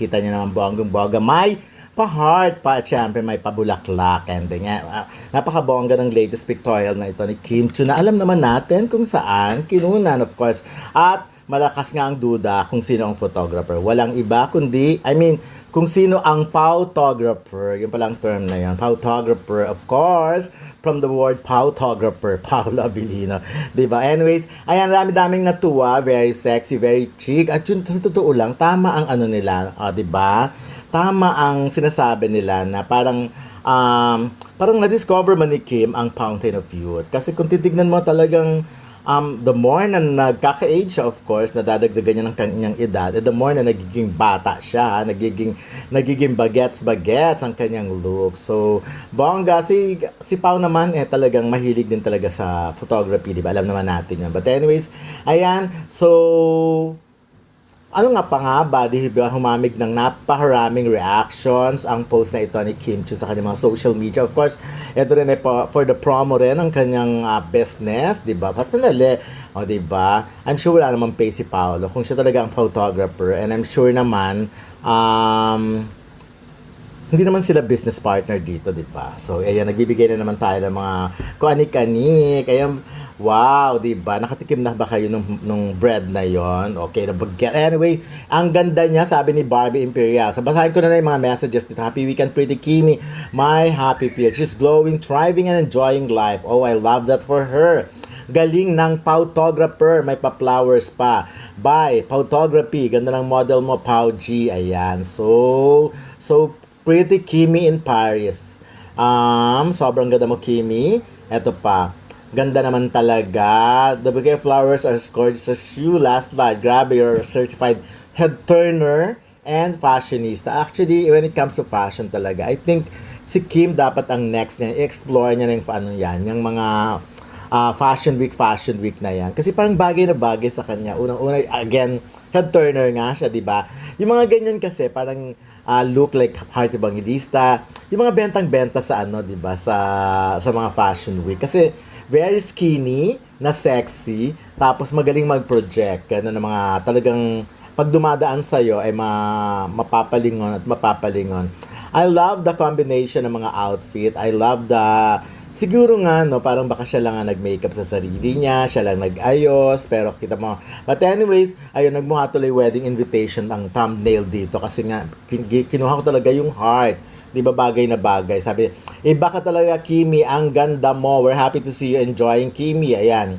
Kita niyo naman bonggang-bongga. May pa-heart pa at syempre may pabulaklak. And then, napakabongga ng latest pictorial na ito ni Kim Chu na alam naman natin kung saan kinunan, of course. At malakas nga ang duda kung sino ang photographer. Walang iba kundi, kung sino ang photographer. Yung palang term na yan. Photographer, of course, from the word photographer, Paolo Abilino. Diba? Anyways, ayan, dami-daming natuwa, very sexy, very chic. At yun, sa totoo lang, tama ang ano nila, diba? Tama ang sinasabi nila na parang na-discover man ni Kim ang Fountain of Youth. Kasi kung titignan mo talagang the more na nagkaka-age siya, of course, nadadagdagan niya ng kanyang edad, the more na nagiging bata siya, nagiging bagets ang kanyang look. So, bongga, si Pao naman, talagang mahilig din talaga sa photography, di ba? Alam naman natin yan. But anyways, ayan, so, ano nga pa nga ba, di ba, humamig ng napakaraming reactions ang post na ito ni Kim Chu sa kanyang mga social media. Of course, ito rin ay for the promo rin ang kanyang business, di ba? Personally, di ba? I'm sure wala naman pay si Paolo kung siya talaga ang photographer, and I'm sure naman, hindi naman sila business partner dito, di ba? So, ayan, nagbibigay na naman tayo ng mga kuanik-anik. Ayan, wow, di ba? Nakatikim na ba kayo nung bread na yon? Okay, na baguette. Anyway, ang ganda niya, sabi ni Barbie Imperial. So, basahin ko na yung mga messages dito. Happy weekend, pretty Kimi. My happy feel. She's glowing, thriving, and enjoying life. Oh, I love that for her. Galing ng photographer, may pa-flowers pa. Bye, photography. Ganda ng model mo, Pau G. Ayan. So pretty Kimi in Paris. Sobrang ganda mo, Kimi. Eto pa. Ganda naman talaga. The bouquet of flowers are scored sa shoe. Last slide. Grabe, your certified head turner and fashionista. Actually, when it comes to fashion talaga, I think si Kim dapat ang next niya. I-explore niya na yung mga fashion week na yan. Kasi parang bagay na bagay sa kanya. Unang-una, again, head turner nga siya, di ba? Yung mga ganyan kasi, parang look like heart evangelista. Yung mga bentang-benta sa di ba? Sa mga fashion week. Kasi, very skinny, na sexy, tapos magaling mag-project. Kaya ng mga talagang pag dumadaan sa'yo ay mapapalingon at mapapalingon. I love the combination ng mga outfit. I love siguro nga, parang baka siya lang nag-makeup sa sarili niya, siya lang nag-ayos, pero kita mo. But anyways, ayun, nagmukha tuloy wedding invitation ang thumbnail dito kasi nga, kinuha ko talaga yung heart. Di ba bagay na bagay? Sabi, baka talaga, Kimi, ang ganda mo. We're happy to see you enjoying, Kimi. Ayan.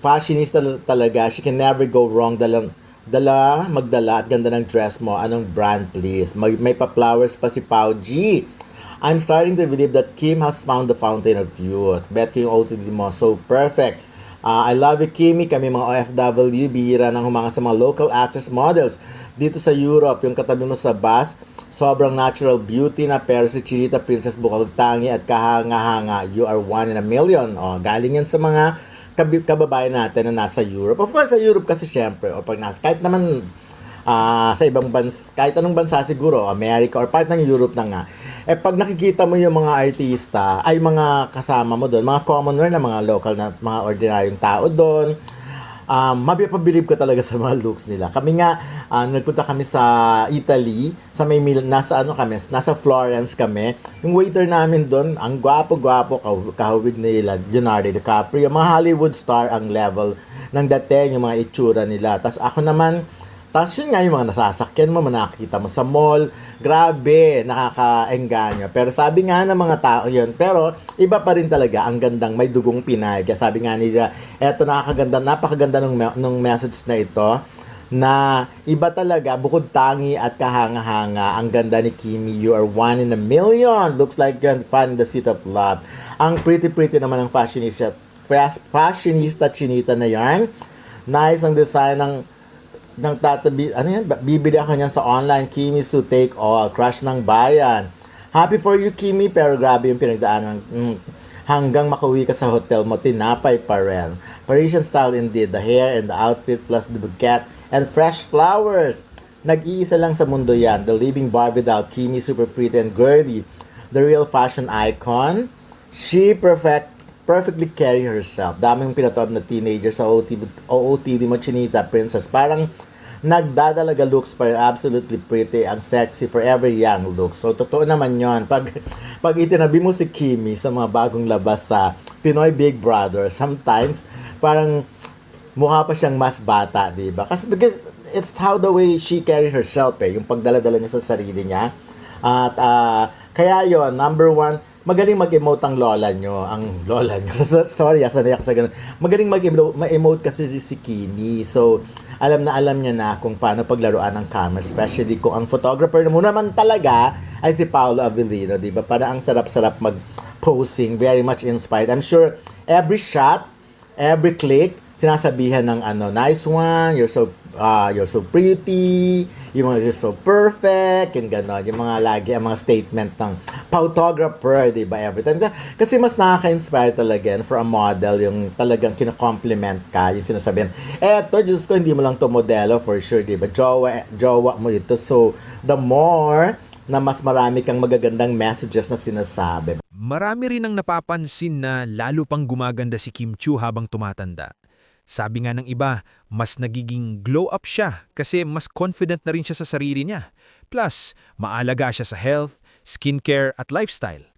Fashionista talaga. She can never go wrong. Magdala at ganda ng dress mo. Anong brand, please? May pa-flowers pa si Pau G. I'm starting to believe that Kim has found the fountain of youth. Bet ko yung OOTD mo. So perfect. I love you, Kimi. Kami mga OFW, bihira ng humanga sa mga local actress models. Dito sa Europe, yung katabi mo sa bus, sobrang natural beauty na, pero si Chinita Princess bukal tangi at kahanga-hanga. You are one in a million. Galing yan sa mga kababayan natin na nasa Europe. Of course, sa Europe kasi syempre, o pag kahit naman sa ibang bansa, kahit anong bansa siguro, America or part ng Europe na nga, pag nakikita mo yung mga artista, ay mga kasama mo doon, mga commoner na mga local na mga ordinaryong tao doon, mapapabilib ka talaga sa mga looks nila. Kami nga, nagpunta kami sa Italy, nasa Florence kami. Yung waiter namin doon, ang gwapo-gwapo, kahawig nila, Leonardo DiCaprio, mga Hollywood star ang level ng dating, yung mga itsura nila. Tas yun nga yung mga nasasakyan mo, nakikita mo sa mall, grabe, nakaka-engganyo. Pero sabi nga ng mga tao yun, pero iba pa rin talaga, ang gandang may dugong Pinay. Kaya sabi nga nila, eto napakaganda nung message na ito, na iba talaga, bukod tangi at kahanga-hanga, ang ganda ni Kimi, you are one in a million. Looks like you're finding the seat of love. Ang pretty-pretty naman ng fashionista Chinita na yan. Nice ang design ng tatabi, bibili ako niyan sa online, Kimi to take all, crush ng bayan. Happy for you, Kimi, pero grabe yung pinagdaanan. Hanggang makauwi ka sa hotel mo, tinapay pa rin. Parisian style indeed, the hair and the outfit plus the bouquet and fresh flowers. Nag-iisa lang sa mundo yan, the living Barbie doll, Kimi, super pretty and girly. The real fashion icon. She perfectly carry herself. Daming pinatob na teenager sa OOTD mo, Chinita Princess. Parang nagdadalaga looks pa rin, absolutely pretty, ang sexy for every young look. So, totoo naman yon. Pag itinabi mo si Kimi sa mga bagong labas sa Pinoy Big Brother, sometimes, parang mukha pa siyang mas bata, di ba? Kasi because it's how the way she carries herself yung pagdala-dala niya sa sarili niya. At kaya yon number one, magaling mag-emote ang lola nyo. Ang lola nyo. Sorry, sanayak sa ganun. Magaling mag-emote kasi si Kimi. So, alam niya na kung paano paglaruan ng camera. Especially kung ang photographer mo naman talaga ay si Paolo Avellino, di ba? Para ang sarap-sarap mag-posing. Very much inspired. I'm sure every shot, every click, sinasabihan ng nice one, you're so pretty, yung mga you're so perfect, yung gano'n, yung mga lagi, ang mga statement ng photographer, di ba, every time. Kasi mas nakaka-inspire talaga for a model, yung talagang kino-compliment ka, yung sinasabihan, eto, Diyos ko, hindi mo lang to modelo for sure, di ba, jowa mo ito, so the more na mas marami kang magagandang messages na sinasabi. Marami rin ang napapansin na lalo pang gumaganda si Kim Chiu habang tumatanda. Sabi nga ng iba, mas nagiging glow up siya kasi mas confident na rin siya sa sarili niya. Plus, maalaga siya sa health, skincare at lifestyle.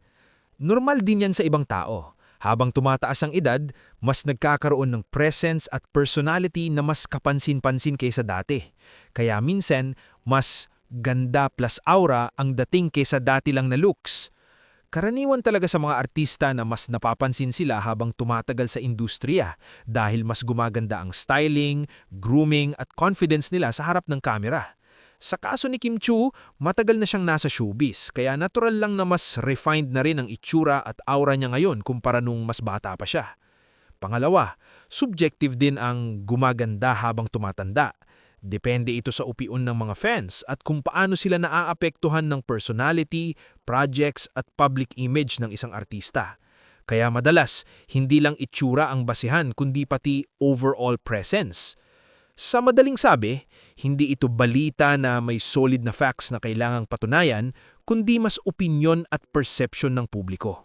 Normal din yan sa ibang tao. Habang tumataas ang edad, mas nagkakaroon ng presence at personality na mas kapansin-pansin kaysa dati. Kaya minsan, mas ganda plus aura ang dating kaysa dati lang na looks. Karaniwan talaga sa mga artista na mas napapansin sila habang tumatagal sa industriya dahil mas gumaganda ang styling, grooming at confidence nila sa harap ng kamera. Sa kaso ni Kim Chiu, matagal na siyang nasa showbiz kaya natural lang na mas refined na rin ang itsura at aura niya ngayon kumpara nung mas bata pa siya. Pangalawa, subjective din ang gumaganda habang tumatanda. Depende ito sa upion ng mga fans at kung paano sila naaapektuhan ng personality, projects at public image ng isang artista. Kaya madalas, hindi lang itsura ang basihan kundi pati overall presence. Sa madaling sabi, hindi ito balita na may solid na facts na kailangang patunayan kundi mas opinyon at perception ng publiko.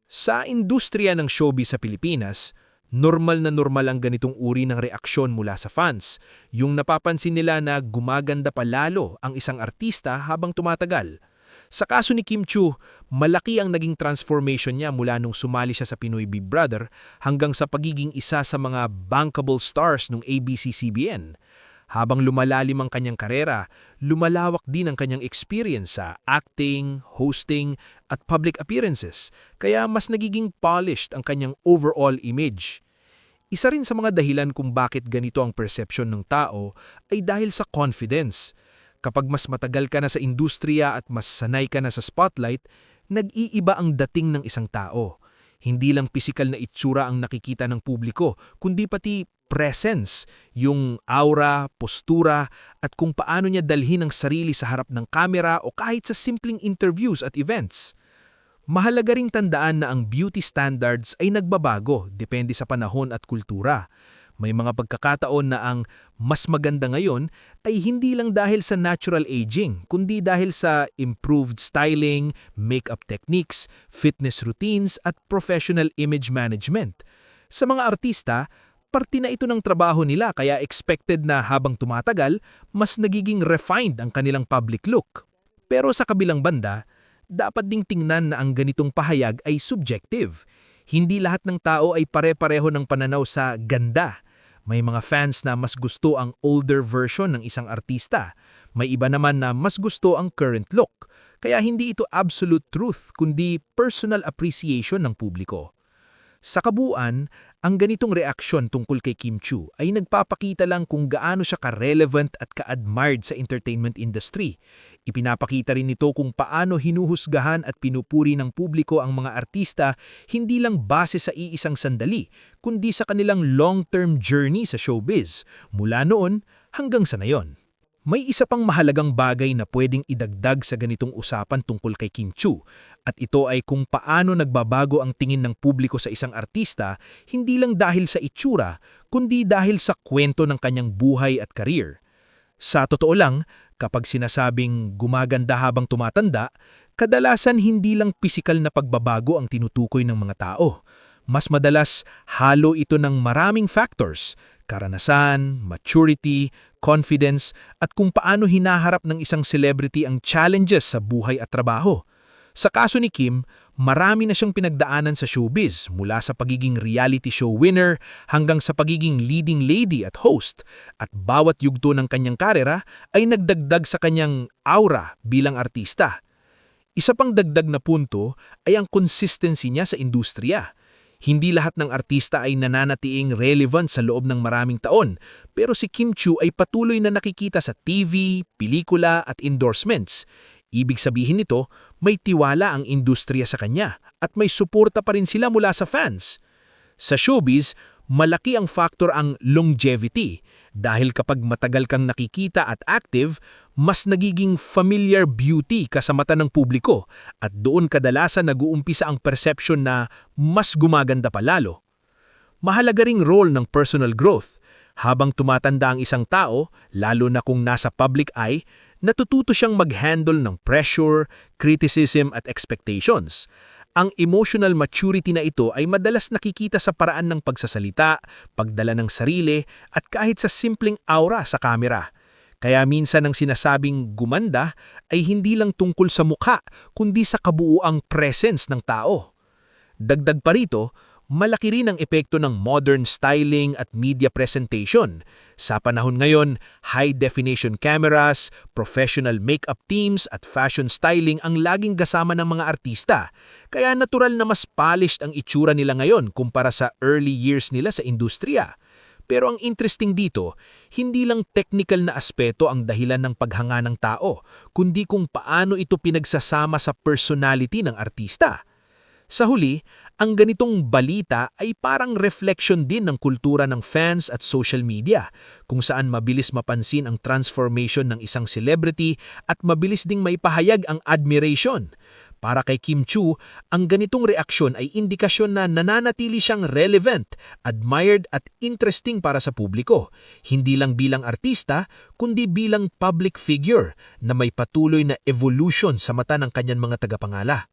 Sa industriya ng showbiz sa Pilipinas, normal na normal ang ganitong uri ng reaksyon mula sa fans, yung napapansin nila na gumaganda pa lalo ang isang artista habang tumatagal. Sa kaso ni Kim Chiu, malaki ang naging transformation niya mula nung sumali siya sa Pinoy Big Brother hanggang sa pagiging isa sa mga bankable stars ng ABS-CBN. Habang lumalalim ang kanyang karera, lumalawak din ang kanyang experience sa acting, hosting, at public appearances, kaya mas nagiging polished ang kanyang overall image. Isa rin sa mga dahilan kung bakit ganito ang perception ng tao ay dahil sa confidence. Kapag mas matagal ka na sa industriya at mas sanay ka na sa spotlight, nag-iiba ang dating ng isang tao. Hindi lang pisikal na itsura ang nakikita ng publiko, kundi pati presence, yung aura, postura, at kung paano niya dalhin ang sarili sa harap ng kamera o kahit sa simpleng interviews at events. Mahalaga ring tandaan na ang beauty standards ay nagbabago depende sa panahon at kultura. May mga pagkakataon na ang mas maganda ngayon ay hindi lang dahil sa natural aging, kundi dahil sa improved styling, makeup techniques, fitness routines at professional image management. Sa mga artista, parte na ito ng trabaho nila kaya expected na habang tumatagal, mas nagiging refined ang kanilang public look. Pero sa kabilang banda, dapat ding tingnan na ang ganitong pahayag ay subjective. Hindi lahat ng tao ay pare-pareho ng pananaw sa ganda. May mga fans na mas gusto ang older version ng isang artista. May iba naman na mas gusto ang current look. Kaya hindi ito absolute truth kundi personal appreciation ng publiko. Sa kabuuan, ang ganitong reaksyon tungkol kay Kim Chiu ay nagpapakita lang kung gaano siya ka-relevant at ka-admired sa entertainment industry. Ipinapakita rin nito kung paano hinuhusgahan at pinupuri ng publiko ang mga artista hindi lang base sa iisang sandali, kundi sa kanilang long-term journey sa showbiz, mula noon hanggang sa ngayon. May isa pang mahalagang bagay na pwedeng idagdag sa ganitong usapan tungkol kay Kim Chiu, at ito ay kung paano nagbabago ang tingin ng publiko sa isang artista hindi lang dahil sa itsura, kundi dahil sa kwento ng kanyang buhay at career. Sa totoo lang, kapag sinasabing gumaganda habang tumatanda, kadalasan hindi lang pisikal na pagbabago ang tinutukoy ng mga tao. Mas madalas, halo ito ng maraming factors, karanasan, maturity, confidence, at kung paano hinaharap ng isang celebrity ang challenges sa buhay at trabaho. Sa kaso ni Kim, marami na siyang pinagdaanan sa showbiz mula sa pagiging reality show winner hanggang sa pagiging leading lady at host, at bawat yugto ng kanyang karera ay nagdagdag sa kanyang aura bilang artista. Isa pang dagdag na punto ay ang consistency niya sa industriya. Hindi lahat ng artista ay nananatiing relevant sa loob ng maraming taon, pero si Kim Chiu ay patuloy na nakikita sa TV, pelikula at endorsements. Ibig sabihin nito, may tiwala ang industriya sa kanya at may suporta pa rin sila mula sa fans. Sa showbiz, malaki ang faktor ang longevity dahil kapag matagal kang nakikita at active, mas nagiging familiar beauty ka sa mata ng publiko at doon kadalasan nag-uumpisa ang perception na mas gumaganda pa lalo. Mahalaga ring role ng personal growth. Habang tumatanda ang isang tao, lalo na kung nasa public eye, natututo siyang mag-handle ng pressure, criticism at expectations. Ang emotional maturity na ito ay madalas nakikita sa paraan ng pagsasalita, pagdala ng sarili, at kahit sa simpleng aura sa kamera. Kaya minsan ang sinasabing gumanda ay hindi lang tungkol sa mukha, kundi sa kabuuang presence ng tao. Dagdag pa rito, malaki rin ang epekto ng modern styling at media presentation. Sa panahon ngayon, high-definition cameras, professional makeup teams at fashion styling ang laging kasama ng mga artista. Kaya natural na mas polished ang itsura nila ngayon kumpara sa early years nila sa industriya. Pero ang interesting dito, hindi lang technical na aspeto ang dahilan ng paghanga ng tao, kundi kung paano ito pinagsasama sa personality ng artista. Sa huli, ang ganitong balita ay parang reflection din ng kultura ng fans at social media, kung saan mabilis mapansin ang transformation ng isang celebrity at mabilis ding maipahayag ang admiration. Para kay Kim Chiu, ang ganitong reaksyon ay indikasyon na nananatili siyang relevant, admired at interesting para sa publiko, hindi lang bilang artista, kundi bilang public figure na may patuloy na evolution sa mata ng kanyang mga tagapangala.